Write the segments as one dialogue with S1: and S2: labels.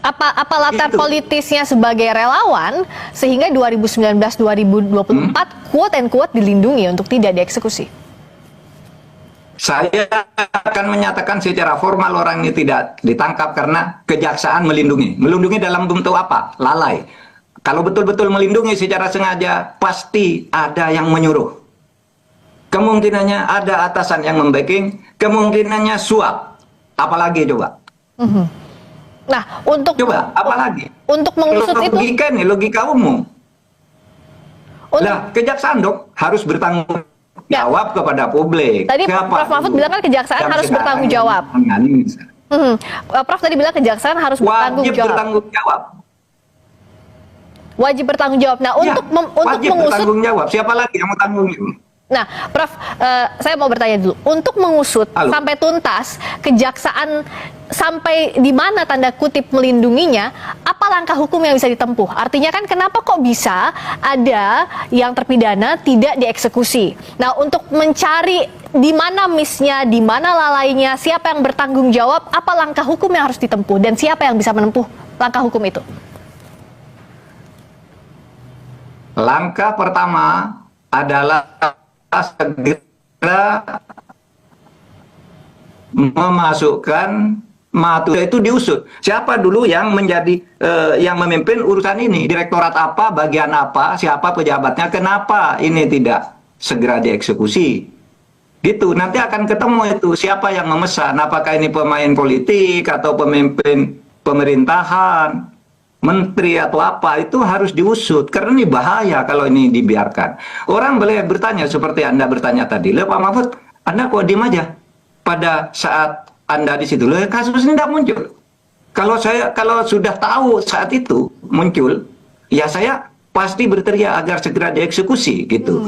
S1: Apa latar politisnya sebagai relawan sehingga 2019-2024 quote and quote dilindungi untuk tidak dieksekusi?
S2: Saya akan menyatakan secara formal orang ini tidak ditangkap karena kejaksaan melindungi. Melindungi dalam bentuk apa? Lalai. Kalau betul-betul melindungi secara sengaja, pasti ada yang menyuruh. Kemungkinannya ada atasan yang membacking, kemungkinannya suap. Apalagi coba?
S1: Nah,
S2: apalagi?
S1: Untuk mengusut itu,
S2: logika nih, logika umum. Lah, kejaksaan dok harus bertanggung jawab kepada publik.
S1: Tadi Prof. Mahfud bilang kan kejaksaan harus bertanggung jawab. Prof tadi bilang kejaksaan harus bertanggung jawab.
S2: Bertanggung jawab.
S1: Wajib bertanggung jawab. Nah, untuk mengusut,
S2: bertanggung jawab. Siapa lagi yang mau tanggung jawab?
S1: Nah, Prof, saya mau bertanya dulu. Untuk mengusut sampai tuntas, kejaksaan sampai di mana tanda kutip melindunginya, apa langkah hukum yang bisa ditempuh? Artinya kan kenapa kok bisa ada yang terpidana tidak dieksekusi? Nah, untuk mencari di mana miss-nya, di mana lalainya, siapa yang bertanggung jawab, apa langkah hukum yang harus ditempuh, dan siapa yang bisa menempuh langkah hukum itu?
S2: Langkah pertama adalah segera memasukkan Matuda itu diusut. Siapa dulu yang menjadi yang memimpin urusan ini? Direktorat apa, bagian apa, siapa pejabatnya, kenapa ini tidak segera dieksekusi? Gitu, nanti akan ketemu itu siapa yang memesan, apakah ini pemain politik atau pemimpin pemerintahan, menteri atau apa, itu harus diusut. Karena ini bahaya kalau ini dibiarkan. Orang boleh bertanya seperti Anda bertanya tadi, "Loh Pak Mahfud, Anda kok diem aja pada saat Anda di situ?" Loh, kasus ini tidak muncul. Kalau sudah tahu saat itu muncul, ya saya pasti berteriak agar segera dieksekusi gitu.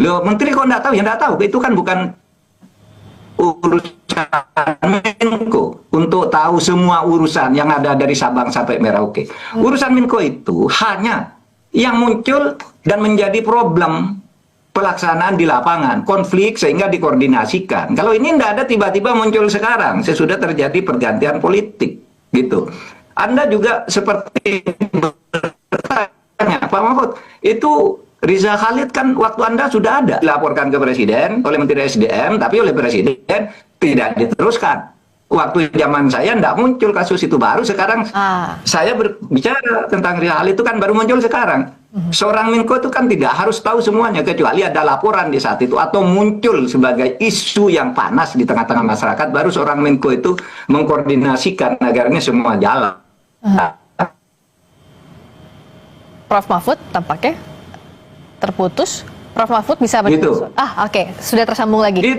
S2: Loh, menteri kok tidak tahu? Ya tidak tahu. Itu kan bukan urusan Menko untuk tahu semua urusan yang ada dari Sabang sampai Merauke. Urusan Menko itu hanya yang muncul dan menjadi problem pelaksanaan di lapangan, konflik sehingga dikoordinasikan. Kalau ini tidak ada tiba-tiba muncul sekarang, sesudah terjadi pergantian politik, gitu. Anda juga seperti bertanya, Pak Mahfud, itu Riza Khalid kan waktu Anda sudah ada dilaporkan ke Presiden oleh Menteri SDM, tapi oleh Presiden tidak diteruskan. Waktu zaman saya tidak muncul kasus itu, baru sekarang saya berbicara tentang Riza Khalid itu kan baru muncul sekarang. Seorang Menko itu kan tidak harus tahu semuanya, kecuali ada laporan di saat itu atau muncul sebagai isu yang panas di tengah-tengah masyarakat, baru seorang Menko itu mengkoordinasikan agar ini semua jalan.
S1: Prof. Mahfud tampaknya terputus. Prof. Mahfud bisa
S2: gitu.
S1: Oke, sudah tersambung lagi. Gitu.